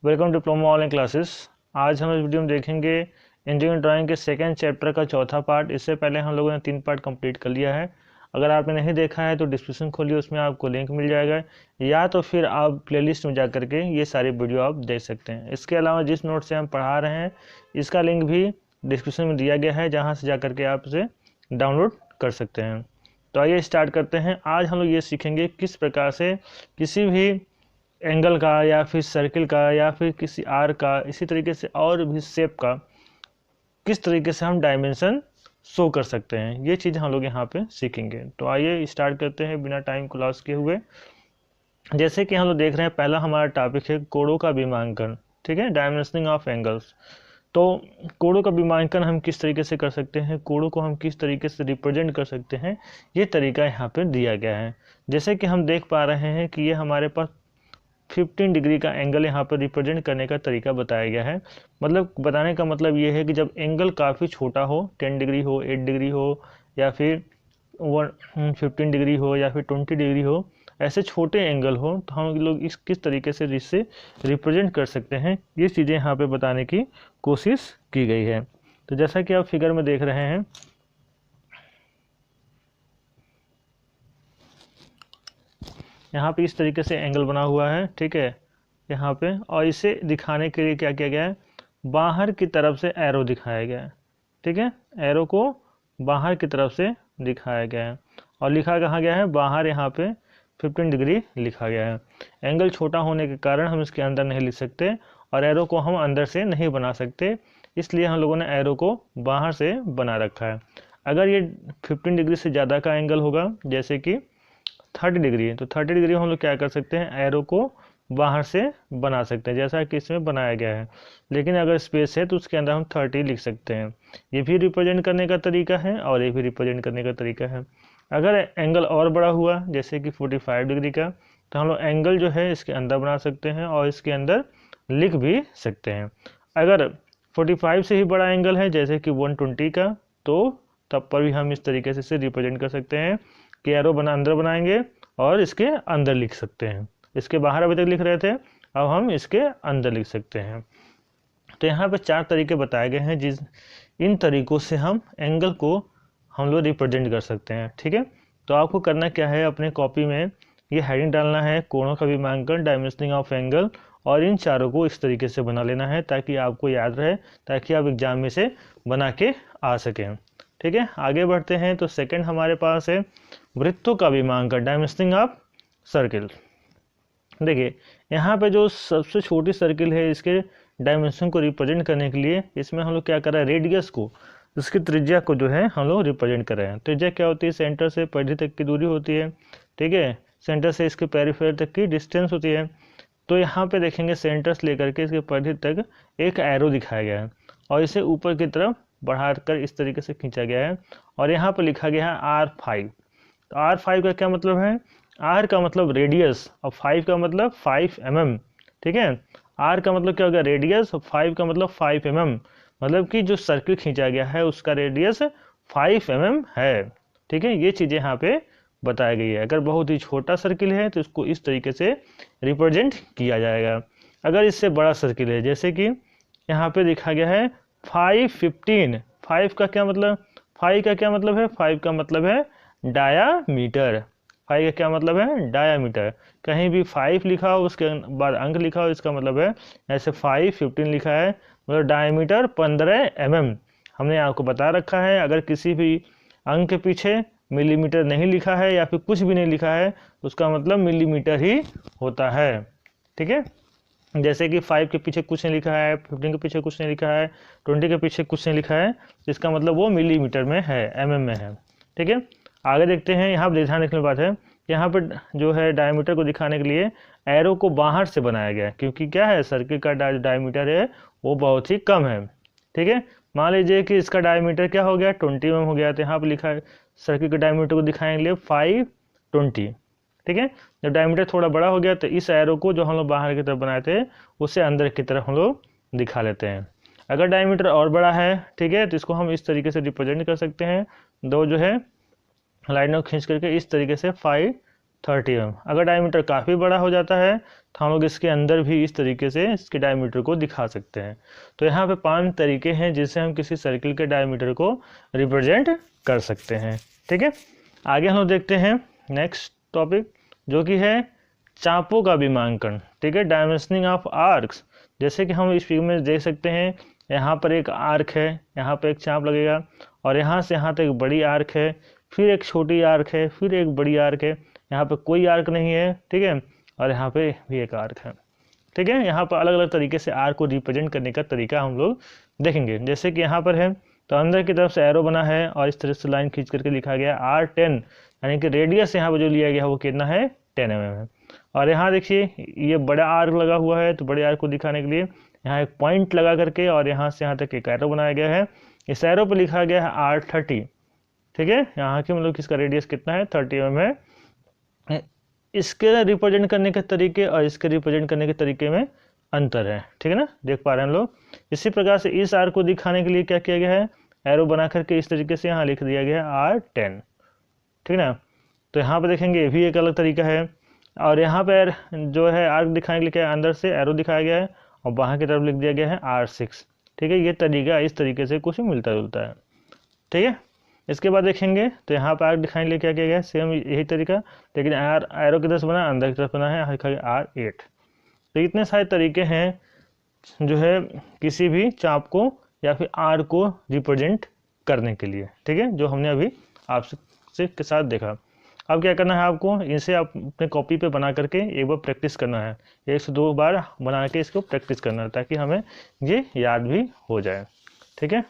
Welcome diploma online classes. आज हम इस वीडियो में देखेंगे इंजीनियरिंग ड्राइंग के सेकंड चैप्टर का चौथा पार्ट। इससे पहले हम लोगों ने 3 पार्ट कंप्लीट कर लिया है। अगर आपने नहीं देखा है तो डिस्क्रिप्शन खोलिए, उसमें आपको लिंक मिल जाएगा, या तो फिर आप प्लेलिस्ट में जा करके ये सारी वीडियो आप देख सकते हैं। इसके अलावा जिस नोट से हम पढ़ा रहे हैं इसका लिंक भी डिस्क्रिप्शन में दिया गया है, जहाँ से जा करके आप इसे डाउनलोड कर सकते हैं। तो आइए स्टार्ट करते हैं। आज हम लोग ये सीखेंगे किस प्रकार से किसी भी एंगल का या फिर सर्किल का या फिर किसी आर का, इसी तरीके से और भी शेप का किस तरीके से हम डायमेंशन शो कर सकते हैं, ये चीज़ हम लोग यहाँ पे सीखेंगे। तो आइए स्टार्ट करते हैं बिना टाइम को लॉस किए हुए। जैसे कि हम लोग देख रहे हैं, पहला हमारा टॉपिक है कोणों का विमांकन। ठीक है, डायमेंशनिंग ऑफ एंगल्स। तो कोणों का विमांकन हम किस तरीके से कर सकते हैं, कोणों को हम किस तरीके से रिप्रेजेंट कर सकते हैं, ये तरीका यहाँ पे दिया गया है। जैसे कि हम देख पा रहे हैं कि ये हमारे पास 15 डिग्री का एंगल यहाँ पर रिप्रेजेंट करने का तरीका बताया गया है। मतलब बताने का मतलब ये है कि जब एंगल काफ़ी छोटा हो, 10 डिग्री हो, 8 डिग्री हो, या फिर 15 डिग्री हो, या फिर 20 डिग्री हो, ऐसे छोटे एंगल हो, तो हम लोग इस किस तरीके से इससे रिप्रेजेंट कर सकते हैं, ये चीज़ें यहाँ पे बताने की कोशिश की गई है। तो जैसा कि आप फिगर में देख रहे हैं, यहाँ पे इस तरीके से एंगल बना हुआ है। ठीक है, यहाँ पे, और इसे दिखाने के लिए क्या किया गया है, बाहर की तरफ से एरो दिखाया गया है। ठीक है, एरो को बाहर की तरफ से दिखाया गया है, और लिखा कहाँ गया है, बाहर यहाँ पे 15 डिग्री लिखा गया है। एंगल छोटा होने के कारण हम इसके अंदर नहीं लिख सकते, और एरो को हम अंदर से नहीं बना सकते, इसलिए हम लोगों ने एरो को बाहर से बना रखा है। अगर ये 15 डिग्री से ज़्यादा का एंगल होगा, जैसे कि 30 डिग्री है, तो 30 डिग्री हम लोग क्या कर सकते हैं, एरो को बाहर से बना सकते हैं, जैसा कि इसमें बनाया गया है। लेकिन अगर स्पेस है तो उसके अंदर हम 30 लिख सकते हैं। ये भी रिप्रेजेंट करने का तरीका है, और ये भी रिप्रेजेंट करने का तरीका है। अगर एंगल और बड़ा हुआ, जैसे कि 45 डिग्री का, तो हम लोग एंगल जो है इसके अंदर बना सकते हैं, और इसके अंदर लिख भी सकते हैं। अगर 45 से ही बड़ा एंगल है, जैसे कि 120 का, तो तब पर भी हम इस तरीके से इसे रिप्रेजेंट कर सकते हैं कि एरो अंदर बनाएंगे और इसके अंदर लिख सकते हैं। इसके बाहर अभी तक लिख रहे थे, अब हम इसके अंदर लिख सकते हैं। तो यहाँ पे 4 तरीके बताए गए हैं, इन तरीकों से हम एंगल को हम लोग रिप्रेजेंट कर सकते हैं। ठीक है, तो आपको करना क्या है, अपने कॉपी में ये हेडिंग डालना है, कोणों का विमांकन, डायमेंशनिंग ऑफ एंगल, और इन चारों को इस तरीके से बना लेना है ताकि आपको याद रहे, ताकि आप एग्जाम में से बना के आ सकें। ठीक है, आगे बढ़ते हैं। तो सेकंड हमारे पास है वृत्तों का विमांकन, डायमेंशनिंग ऑफ सर्किल। देखिए, यहाँ पे जो सबसे छोटी सर्किल है, इसके डायमेंशन को रिप्रेजेंट करने के लिए इसमें हम लोग क्या कर रहे हैं, रेडियस को, इसकी त्रिज्या को जो है हम लोग रिप्रेजेंट कर रहे हैं। त्रिज्या क्या होती है, सेंटर से परिधि तक की दूरी होती है। ठीक है, सेंटर से इसके पेरिफेरी तक की डिस्टेंस होती है। तो यहाँ पे देखेंगे, सेंटर से लेकर के इसके परिधि तक एक एरो दिखाया गया है, और इसे ऊपर की तरफ बढ़ाकर इस तरीके से खींचा गया है, और यहाँ पर लिखा गया है R5। तो R5 का क्या मतलब है, R का मतलब रेडियस, और 5 का मतलब 5 mm। ठीक है, R का मतलब क्या हो गया, रेडियस, और 5 का मतलब 5 mm, मतलब कि जो सर्किल खींचा गया है उसका रेडियस 5 mm है। ठीक है, ये चीज़ें यहाँ पे बताई गई है। अगर बहुत ही छोटा सर्किल है तो इसको इस तरीके से रिप्रेजेंट किया जाएगा। अगर इससे बड़ा सर्किल है, जैसे कि यहाँ पे लिखा गया है 515। 5 का क्या मतलब, 5 का क्या मतलब है, 5 का मतलब है डायामीटर। 5 का क्या मतलब है, डायामीटर। कहीं भी 5 लिखा हो उसके बाद अंक लिखा हो, इसका मतलब है, ऐसे 515 लिखा है मतलब डायमीटर 15 mm। हमने आपको बता रखा है, अगर किसी भी अंक के पीछे मिलीमीटर नहीं लिखा है या फिर कुछ भी नहीं लिखा है, तो उसका मतलब मिलीमीटर ही होता है। ठीक है, जैसे कि 5 के पीछे कुछ नहीं लिखा है, 15 के पीछे कुछ नहीं लिखा है, 20 के पीछे कुछ नहीं लिखा है, इसका मतलब वो मिलीमीटर में है, mm में है। ठीक है, आगे देखते हैं। यहाँ पर ध्यान रखने की बात है, यहाँ पर जो है डायमीटर को दिखाने के लिए एरो को बाहर से बनाया गया है, क्योंकि क्या है, सर्किल का डायमीटर है वो बहुत ही कम है। ठीक है, मान लीजिए कि इसका डायमीटर क्या हो गया, 20 mm हो गया, तो यहाँ पर लिखा है सर्किल के डायमीटर को दिखाने के लिए 520। ठीक है, जब डायमीटर थोड़ा बड़ा हो गया तो इस एरो को जो हम लोग बाहर की तरफ बनाए थे उसे अंदर की तरफ हम लोग दिखा लेते हैं। अगर डायमीटर और बड़ा है, ठीक है, तो इसको हम इस तरीके से रिप्रेजेंट कर सकते हैं। दो जो है लाइनों खींच करके इस तरीके से 30 mm। अगर डायमीटर काफ़ी बड़ा हो जाता है तो हम लोग इसके अंदर भी इस तरीके से इसके डायमीटर को दिखा सकते हैं। तो यहाँ पे 5 तरीके हैं जिससे हम किसी सर्किल के डायमीटर को रिप्रेजेंट कर सकते हैं। ठीक है, आगे हम लोग देखते हैं नेक्स्ट टॉपिक जो कि है चापों का विमांकन। ठीक है, डायमेंशनिंग ऑफ आर्क्स। जैसे कि हम इस फिगर में देख सकते हैं, यहाँ पर एक आर्क है, यहाँ पर एक चाप लगेगा और यहाँ से यहाँ तक एक बड़ी आर्क है, फिर एक छोटी आर्क है, फिर एक बड़ी आर्क है, यहाँ पे कोई आर्क नहीं है। ठीक है, और यहाँ पे भी एक आर्क है। ठीक है, यहाँ पर अलग अलग तरीके से आर्क को रिप्रेजेंट करने का तरीका हम लोग देखेंगे। जैसे कि यहाँ पर है तो अंदर की तरफ से एरो बना है और इस तरह से लाइन खींच करके लिखा गया R10, यानी कि रेडियस यहाँ पर जो लिया गया वो कितना है 10 mm है। और यहाँ देखिए ये बड़ा आर्क लगा हुआ है, तो बड़े आर्क को दिखाने के लिए यहाँ एक पॉइंट लगा करके और यहाँ से यहाँ तक एक एरो बनाया गया है। इस एरो पर लिखा गया है R30। ठीक है, यहाँ की मतलब इसका रेडियस कितना है 30 mm है। इसके रिप्रेजेंट करने के तरीके और इसके रिप्रेजेंट करने के तरीके में अंतर है। ठीक है ना, देख पा रहे हैं हम लोग। इसी प्रकार से इस आर को दिखाने के लिए क्या किया गया है, एरो बना करके इस तरीके से यहाँ लिख दिया गया है R10। ठीक है ना, तो यहाँ पे देखेंगे ये भी एक अलग तरीका है। और यहाँ पर जो है आर्क दिखाने के लिए क्या अंदर से एरो दिखाया गया है और बाहर की तरफ लिख दिया गया है R6। ठीक है, ये तरीका इस तरीके से कुछ मिलता जुलता है। ठीक है, इसके बाद देखेंगे तो यहाँ पर आर्क दिखाने के लिए क्या किया गया है, सेम यही तरीका, लेकिन एरो की तरफ से बना, अंदर की तरफ बना है, लिखा गया R8। तो इतने सारे तरीके हैं जो है किसी भी चाप को या फिर आर को रिप्रेजेंट करने के लिए। ठीक है, जो हमने अभी आपसे के साथ देखा। अब क्या करना है आपको, इसे आप अपने कॉपी पे बना करके एक बार प्रैक्टिस करना है, 1 से 2 बार बना के इसको प्रैक्टिस करना है ताकि हमें ये याद भी हो जाए। ठीक है,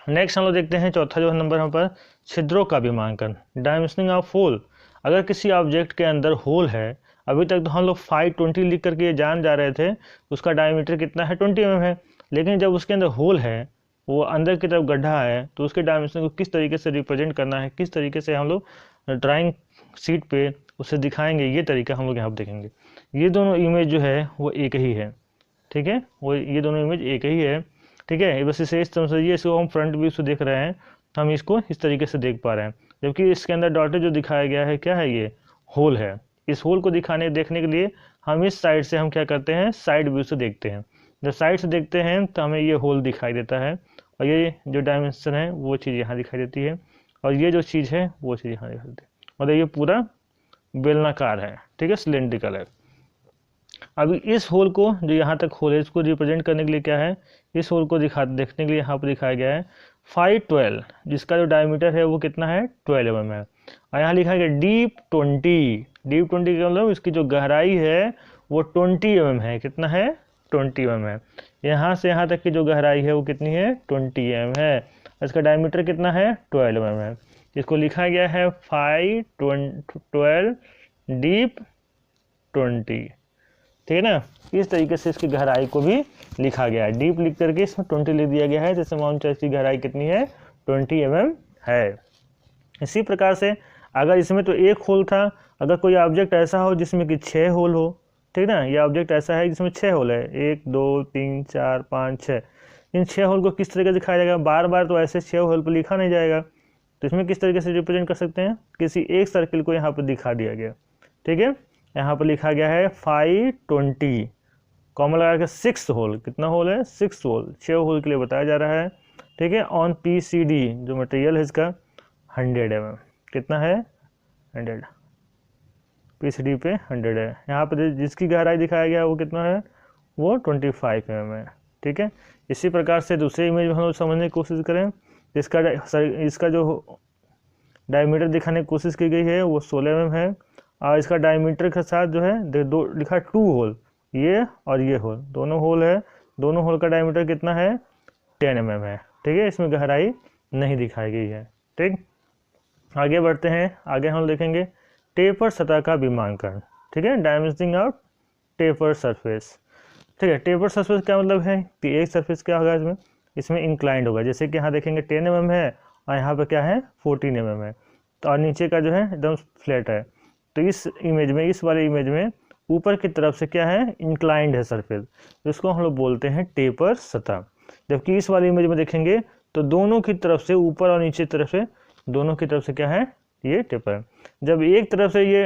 नेक्स्ट हम लोग देखते हैं चौथा जो नंबर हम पर छिद्रों का विमांकन, डायमेंशनिंग ऑफ होल। अगर किसी ऑब्जेक्ट के अंदर होल है, अभी तक तो हम लोग 520 लिख करके ये जान जा रहे थे उसका डायमीटर कितना है 20 mm है, लेकिन जब उसके अंदर होल है, वो अंदर की तरफ गड्ढा है, तो उसके डायमेंशन को किस तरीके से रिप्रेजेंट करना है, किस तरीके से हम लोग ड्राइंग शीट पे उसे दिखाएंगे, ये तरीका हम लोग यहाँ पर देखेंगे। ये दोनों इमेज जो है वो एक ही है। ठीक है, वो ये दोनों इमेज एक ही है। ठीक है, बस इसे इस तरह से ये इसको हम फ्रंट व्यू से देख रहे हैं तो हम इसको इस तरीके से देख पा रहे हैं, जबकि इसके अंदर डॉटेड जो दिखाया गया है क्या है, ये होल है। इस होल को देखने के लिए हम इस साइड से हम क्या करते हैं, साइड व्यू से देखते हैं। जब साइड से देखते हैं तो हमें ये होल दिखाई देता है और ये जो डायमेंशन है वो चीज़ यहाँ दिखाई देती है और ये जो चीज़ है वो चीज़ यहाँ दिखाई देती है। मतलब ये पूरा बेलनाकार है। ठीक है, सिलेंड्रिकल है। अभी इस होल को जो यहाँ तक होल है इसको रिप्रेजेंट करने के लिए क्या है, इस होल को देखने के लिए यहाँ पर दिखाया गया है 512, जिसका जो डायमीटर है वो कितना है 12 mm है। और यहाँ लिखा गया डीप 20। डीप 20 का मतलब इसकी जो गहराई है वो 20 mm है। कितना है 20 mm है। यहाँ से यहाँ तक की जो गहराई है वो कितनी है 20 mm है। इसका डायमीटर कितना है 12 mm है। इसको लिखा गया है 512 डीप 20। ठीक है ना, इस तरीके से इसकी गहराई को भी लिखा गया है। डीप लिख करके इसमें 20 लिख दिया गया है, जैसे मान लो इसकी गहराई कितनी है 20 mm है। इसी प्रकार से अगर इसमें तो एक होल था, अगर कोई ऑब्जेक्ट ऐसा हो जिसमें कि 6 होल हो, ठीक ना, ये ऑब्जेक्ट ऐसा है जिसमें 6 होल है, 1 2 3 4 5 6, इन 6 होल को किस तरीके से दिखाया जाएगा, बार बार तो ऐसे 6 होल पर लिखा नहीं जाएगा, तो इसमें किस तरीके से रिप्रेजेंट कर सकते हैं, किसी एक सर्किल को यहाँ पर दिखा दिया गया। ठीक है, यहाँ पर लिखा गया है 520, कॉमन लगा के 6 होल, कितना होल है 6 होल, 6 होल के लिए बताया जा रहा है। ठीक है, ऑन PCD जो मटेरियल है इसका 100 mm, कितना है 100, PCD पे 100 है। यहाँ पर जिसकी गहराई दिखाया गया है वो कितना है, वो 25 mm है। ठीक है, इसी प्रकार से दूसरे इमेज में हम लोग समझने की कोशिश करें, इसका जो डायमीटर दिखाने की कोशिश की गई है वो 16 mm है और इसका डायमीटर के साथ जो है दो लिखा 2 होल, ये और ये होल, दोनों होल है, दोनों होल का डायमीटर कितना है 10 mm है। ठीक है, इसमें गहराई नहीं दिखाई गई है। ठीक, आगे बढ़ते हैं। आगे हम देखेंगे टेपर सतह का विमांकन। ठीक है, डायमेंशनिंग ऑफ टेपर सरफेस। ठीक है, टेपर सरफेस क्या मतलब है कि एक सरफेस क्या होगा इसमें इंक्लाइंड होगा, जैसे कि यहाँ देखेंगे 10 mm है और यहाँ पर क्या है 14 mm है, तो और नीचे का जो है एकदम फ्लैट है। तो इस इमेज में, इस वाले इमेज में ऊपर की तरफ से क्या है इंक्लाइंड है सरफेस, तो इसको हम लोग बोलते हैं टेपर सतह। जबकि इस वाले इमेज में देखेंगे तो दोनों की तरफ से, ऊपर और नीचे तरफ से, दोनों की तरफ से क्या है ये टेपर है। जब एक तरफ से ये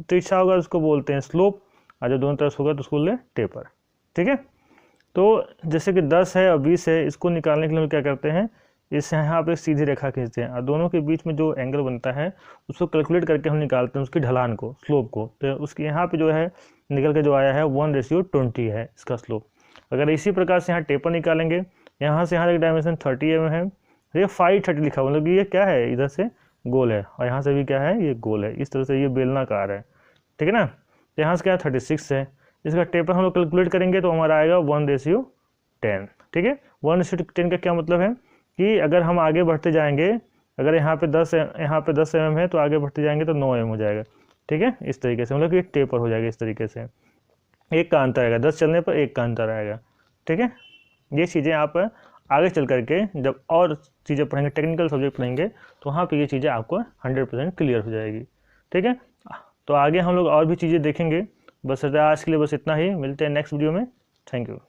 तिरछा होगा उसको बोलते हैं स्लोप, और जब दोनों तरफ से होगा तो उसको बोलते हैं टेपर। ठीक है, तो जैसे कि 10 है और 20 है, इसको निकालने के लिए हम क्या करते हैं, इससे यहाँ पे सीधी रेखा खींचते हैं और दोनों के बीच में जो एंगल बनता है उसको कैलकुलेट करके हम निकालते हैं उसकी ढलान को, स्लोप को। तो उसकी यहाँ पे जो है निकल के जो आया है 1:20 है इसका स्लोप। अगर इसी प्रकार से यहाँ टेपर निकालेंगे, यहाँ से यहाँ तक डायमेंशन 30 mm है, ये 530 लिखा हुआ, मतलब ये क्या है, इधर से गोल है और यहाँ से भी क्या है, ये गोल है, इस तरह से ये बेलनाकार है। ठीक है ना, तो यहाँ से क्या 36 है, इसका टेपर हम लोग कैलकुलेट करेंगे तो हमारा आएगा 1:10। ठीक है, 1:10 का क्या मतलब है कि अगर हम आगे बढ़ते जाएंगे, अगर यहाँ पे 10 mm है तो आगे बढ़ते जाएंगे तो 9 mm हो जाएगा। ठीक है, इस तरीके से मतलब कि टेपर हो जाएगा इस तरीके से, एक का अंतर आएगा, 10 चलने पर एक का अंतर आएगा। ठीक है, ये चीज़ें आप आगे चल करके जब और चीज़ें पढ़ेंगे, टेक्निकल सब्जेक्ट पढ़ेंगे, तो वहाँ पे ये चीज़ें आपको 100% क्लियर हो जाएगी। ठीक है, तो आगे हम लोग और भी चीज़ें देखेंगे। बस आज के लिए बस इतना ही, मिलते हैं नेक्स्ट वीडियो में। Thank you.